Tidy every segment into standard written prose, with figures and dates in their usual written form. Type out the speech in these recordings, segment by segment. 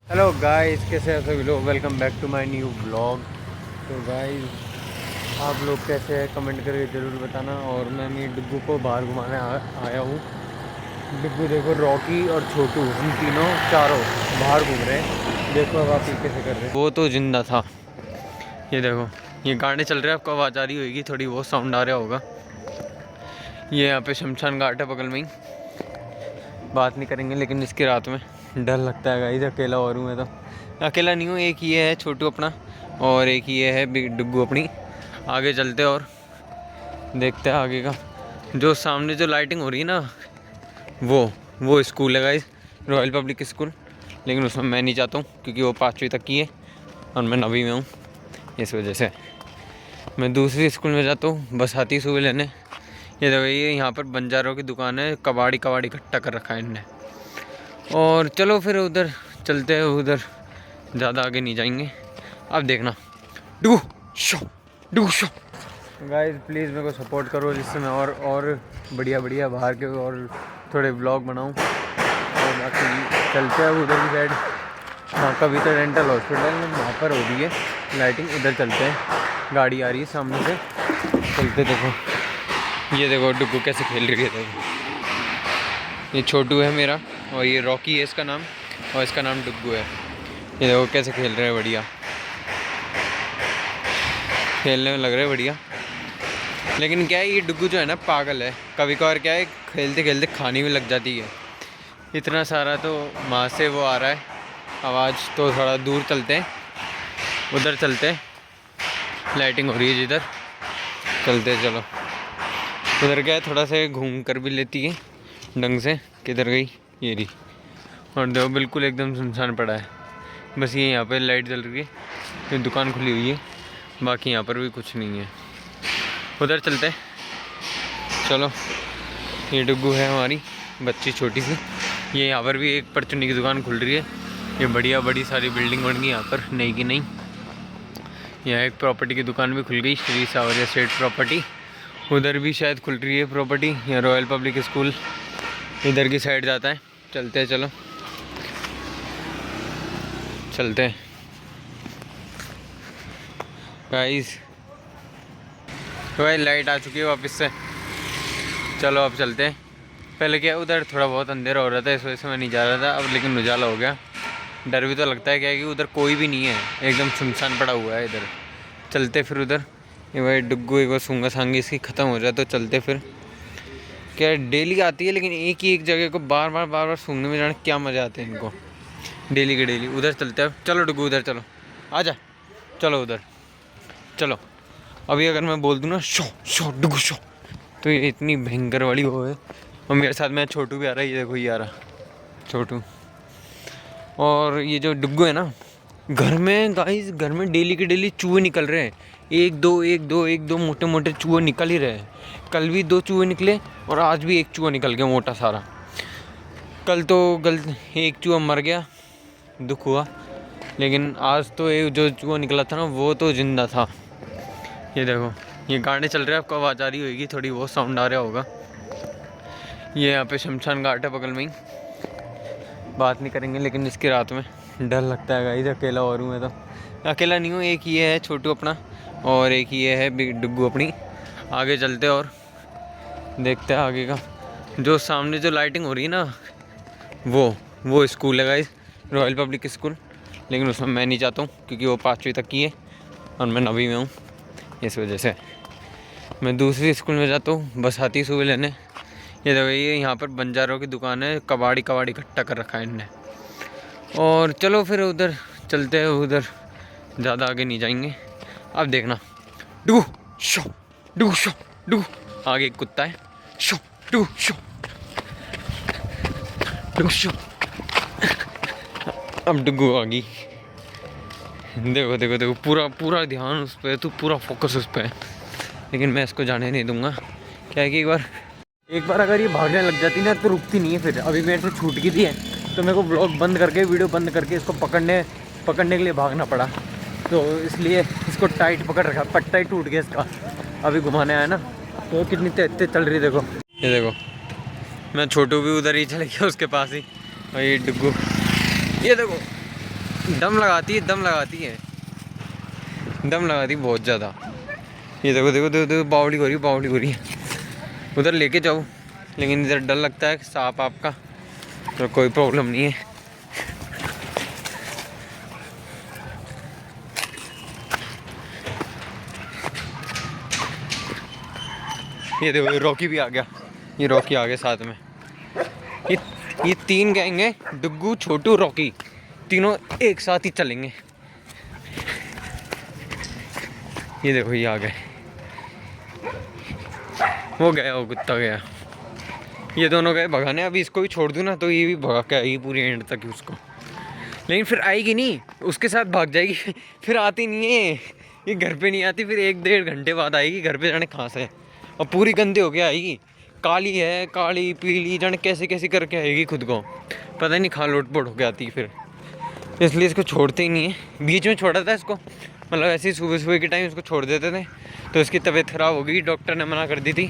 Hello guys, कैसे हैं सभी लोग। Welcome back to my new blog. तो गाइस, आप लोग कैसे हैं कमेंट करके ज़रूर बताना। और मैं मेरी डुग्गू को बाहर घुमाने आया हूँ। डुग्गू देखो, रॉकी और छोटू, हम तीनों चारों बाहर घूम रहे हैं। देखो अब आप ये कैसे कर रहे हैं। वो तो जिंदा था। ये देखो, ये गाने चल रहे हैं, आपको आवाज़ आ रही होगी, थोड़ी बहुत साउंड आ रहा होगा। ये यहाँ पे शमशान घाट है बगल में ही। बात नहीं करेंगे, लेकिन इसकी रात में डर लगता है गाइस। अकेला और हूँ मैं, तो अकेला नहीं हूँ। एक ये है छोटू अपना, और एक ये है डुग्गू अपनी। आगे चलते और देखते हैं आगे का। जो सामने जो लाइटिंग हो रही है ना, वो स्कूल है गाइस, रॉयल पब्लिक स्कूल। लेकिन उसमें मैं नहीं जाता हूँ, क्योंकि वो 5वीं तक की है और मैं 9वीं में हूँ। इस वजह से मैं दूसरी स्कूल में जाता हूँ, बस आती सुबह लेने। ये देखो, ये यहाँ पर बंजारों की दुकान है। कबाड़ी इकट्ठा कर रखा है इनने। और चलो फिर उधर चलते हैं। उधर ज़्यादा आगे नहीं जाएंगे, अब देखना। Do show do show. Guys please मेरे को सपोर्ट करो, जिससे मैं और बढ़िया बाहर के और थोड़े ब्लॉग बनाऊं। और बाकी चलते हैं उधर की साइड। हाँ, कविता डेंटल हॉस्पिटल में वहाँ पर हो रही है लाइटिंग। उधर चलते हैं, गाड़ी आ रही है सामने से। चलते, देखो ये देखो डुग्गू कैसे खेल रही है। देखो, ये छोटू है मेरा, और ये रॉकी है इसका नाम, और इसका नाम डुग्गू है। ये देखो कैसे खेल रहे हैं, बढ़िया खेलने में लग रहा है, बढ़िया। लेकिन क्या है, ये डुग्गू जो है ना, पागल है। कभी कभार क्या है, खेलते खेलते खाने में लग जाती है। इतना सारा तो वहाँ से वो आ रहा है आवाज़। तो थोड़ा दूर चलते हैं, उधर चलते हैं। लाइटिंग हो रही है जिधर, चलते हैं चलो। उधर क्या है, थोड़ा सा घूम कर भी लेती है ढंग से। किधर गई ये रही। और देखो बिल्कुल एकदम सुनसान पड़ा है। बस ये यहाँ पे लाइट जल रही है, ये दुकान खुली हुई है। बाकी यहाँ पर भी कुछ नहीं है। उधर चलते हैं चलो। ये डुग्गू है हमारी बच्ची छोटी सी। ये यहाँ पर भी एक परचूनी की दुकान खुल रही है। ये बढ़िया बड़ी सारी बिल्डिंग बन गई यहाँ पर, नई की नई। यहाँ एक प्रॉपर्टी की दुकान भी खुल गई, श्री सावरिया सेठ प्रॉपर्टी। उधर भी शायद खुल रही है प्रॉपर्टी। यहाँ रॉयल पब्लिक स्कूल इधर की साइड जाता है। चलते हैं चलो, चलते हैं गाइस। भाई लाइट आ चुकी है वापस से। चलो अब चलते हैं। पहले क्या, उधर थोड़ा बहुत अंधेरा हो रहा था, इस वजह से मैं नहीं जा रहा था। अब लेकिन उजाला हो गया। डर भी तो लगता है क्या है कि उधर कोई भी नहीं है, एकदम सुनसान पड़ा हुआ है इधर। चलते फिर उधर। ये भाई डुग्गू एक बार सूंगा सांगी इसकी ख़त्म हो जाए तो चलते फिर। क्या डेली आती है, लेकिन एक ही एक जगह को बार बार सूंघने में जाने क्या मज़ा आता है इनको, डेली के डेली। उधर चलते हैं। चलो डुग्गू उधर चलो, आजा चलो उधर चलो। अभी अगर मैं बोल दूँ ना शो शो डुग्गू शो, तो ये इतनी भयंकर वाली वो है। और मेरे साथ में छोटू भी आ रहा है। ये देखो ये आ रहा छोटू। और ये जो डुग्गू है ना, घर में गाइस, घर में डेली के डेली चूहे निकल रहे हैं। एक दो मोटे मोटे चूहे निकल ही रहे हैं। कल भी 2 चूहे निकले, और आज भी एक चूहा निकल गया मोटा सारा। कल तो एक चूहा मर गया, दुख हुआ। लेकिन आज तो एक जो चूहा निकला था ना, वो तो जिंदा था। ये देखो, ये गाने चल रहे हैं, आपको आवाज़ आ रही होगी, थोड़ी बहुत साउंड आ रहा होगा। ये यहाँ पे शमशान घाट है बगल में ही। बात नहीं करेंगे, लेकिन इसकी रात में डर लगता है गाइस। अकेला और हूँ मैं, तो अकेला नहीं हूँ। एक ये है छोटू अपना, और एक ये है डुग्गू अपनी। आगे चलते और देखते हैं आगे का। जो सामने जो लाइटिंग हो रही है ना, वो स्कूल है गाइस, रॉयल पब्लिक स्कूल। लेकिन उसमें मैं नहीं जाता हूँ, क्योंकि वो 5वीं तक की है और मैं 9वीं में हूँ। इस वजह से मैं दूसरी स्कूल में जाता हूँ, बस आती सुबह लेने। ये देखो, ये यहाँ पर बंजारों की दुकान है। कबाड़ी इकट्ठा कर रखा है इनने। और चलो फिर उधर चलते हैं। उधर ज़्यादा आगे नहीं जाएंगे, अब देखना। Do show do show do. आगे एक कुत्ता है। Show do show do show. अब डुग्गू आ गई। देखो देखो देखो, पूरा ध्यान उस पर, तू पूरा फोकस उस पर है। लेकिन मैं इसको जाने नहीं दूंगा। क्या है कि एक बार अगर ये भागने लग जाती ना, तो रुकती नहीं है फिर। अभी मेरे से छूट गई थी, तो मेरे को ब्लॉग बंद करके, वीडियो बंद करके इसको पकड़ने के लिए भागना पड़ा। तो इसलिए इसको टाइट पकड़ रखा। पट्टा ही टूट गया इसका। अभी घुमाने आया ना, तो कितनी तेज चल रही। देखो ये देखो, मैं छोटू भी उधर ही चले गया उसके पास ही। और ये डुग्गू, ये देखो दम लगाती है, दम लगाती है, दम लगाती है बहुत ज़्यादा। ये देखो देखो देखो देखो, बावड़ी हो रही, बावड़ी हो रही है। उधर लेके जाओ, लेकिन इधर डर लगता है सांप आपका, तो कोई प्रॉब्लम नहीं है। ये देखो रॉकी भी आ गया, ये रॉकी आ गया साथ में। ये ये 3 गैंग है, डुग्गू, छोटू, रॉकी, तीनों एक साथ ही चलेंगे। ये देखो ये आ गए, वो गया, वो कुत्ता गया, ये दोनों गए भगाने। अभी इसको भी छोड़ दूँ ना तो ये भी भगा के आएगी पूरी एंड तक ही उसको, लेकिन फिर आएगी नहीं, उसके साथ भाग जाएगी फिर आती नहीं है, ये घर पे नहीं आती, फिर 1-1.5 घंटे बाद आएगी घर पे, जाने कहाँ से, और पूरी गंदे होके आएगी। काली है, काली पीली, जाने कैसे कैसे करके आएगी खुद को, पता नहीं कहाँ लोटपोट होके आती फिर, इसलिए इसको छोड़ते ही नहीं है। बीच में छोड़ा था इसको, मतलब ऐसे ही सुबह सुबह के टाइम इसको छोड़ देते थे, तो इसकी तबीयत ख़राब हो गई, डॉक्टर ने मना कर दी थी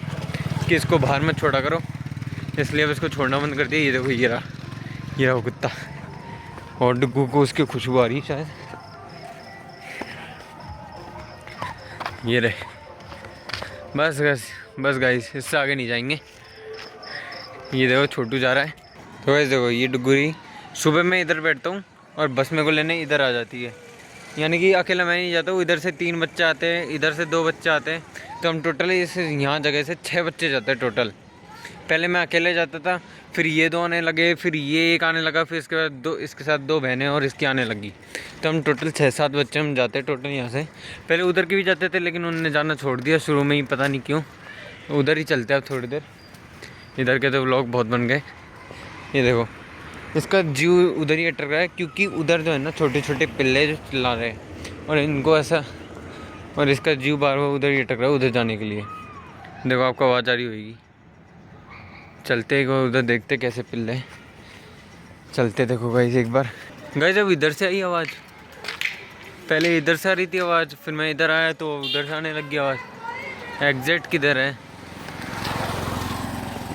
कि इसको बाहर मत छोड़ा करो, इसलिए अब इसको छोड़ना बंद कर दिया। ये देखो ये रहा वो कुत्ता, और डुग्गू को उसकी खुशबू आ रही है शायद। ये रहे, बस गाइस, इससे आगे नहीं जाएंगे। ये देखो छोटू जा रहा है, तो वैसे देखो ये डुग्गुरी, सुबह मैं इधर बैठता हूँ और बस मेरे को लेने इधर आ जाती है, यानी कि अकेला मैं नहीं जाता हूँ, इधर से 3 बच्चे आते हैं, इधर से 2 बच्चे आते हैं, तो हम टोटल इस यहाँ जगह से 6 बच्चे जाते हैं टोटल। पहले मैं अकेले जाता था, फिर ये 2 आने लगे, फिर ये एक आने लगा, फिर इसके बाद 2, इसके साथ 2 बहनें और इसकी आने लगी, तो हम टोटल 6-7 बच्चे हम जाते हैं टोटल यहाँ से। पहले उधर के भी जाते थे, लेकिन उन्होंने जाना छोड़ दिया शुरू में ही, पता नहीं क्यों। उधर ही चलते हैं अब थोड़ी देर, इधर के तो व्लॉग बहुत बन गए। ये देखो इसका जीव उधर ही अटक रहा है, क्योंकि उधर जो है ना छोटे छोटे पिल्ले जो चिल्ला रहे हैं, और इनको ऐसा, और इसका जीव बार बार उधर ही अटक रहा है उधर जाने के लिए। देखो आपको आवाज़ आ रही होगी, चलते ही उधर देखते कैसे पिल्ले चलते। देखो गाइस एक बार, गाइस जब इधर से आई आवाज़, पहले इधर से आ रही थी आवाज़, फिर मैं इधर आया तो उधर से आने लग गई आवाज़। एग्जैक्ट किधर है?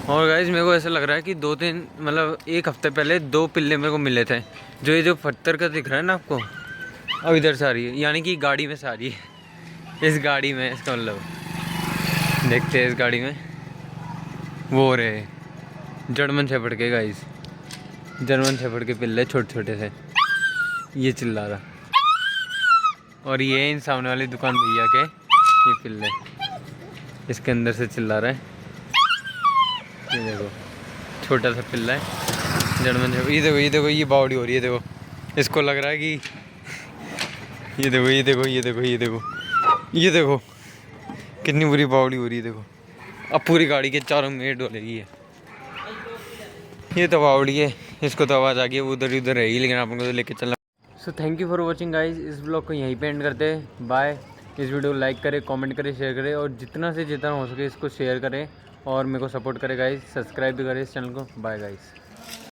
और गाइस मेरे को ऐसा लग रहा है कि 2-3 मतलब 1 हफ्ते पहले 2 पिल्ले मेरे को मिले थे, जो ये जो पत्थर का दिख रहा है ना आपको, अब इधर से आ रही है, यानी कि गाड़ी में से आ रही है, इस गाड़ी में, इसका मतलब देखते हैं इस गाड़ी में वो रहे जर्मन शेफर्ड के, गाइस जर्मन शेफर्ड के पिल्ले छोटे छोटे से, ये चिल्ला रहा, और ये इन सामने वाली दुकान भैया के ये पिल्ले इसके अंदर से चिल्ला रहा है। ये देखो छोटा सा पिल्ला है जर्मन शेफर्ड। ये देखो ये देखो ये बावड़ी हो रही है, देखो इसको लग रहा है कि ये देखो ये देखो ये देखो ये देखो ये देखो कितनी बुरी बावड़ी हो रही है। देखो अब पूरी गाड़ी के चारों में डोलेगी है, ये तो बावड़ी है, इसको तो आवाज़ आ गई है, वो उधर उधर रहेगी, लेकिन आप उनको तो लेके चलना। So thank you for watching guys, इस ब्लॉग को यहीं पे एंड करते हैं। बाय। इस वीडियो को लाइक करें, कमेंट करें, शेयर करें, और जितना से जितना हो सके इसको शेयर करें, और मेरे को सपोर्ट करें गाइज, सब्सक्राइब भी करें इस चैनल को। Bye guys.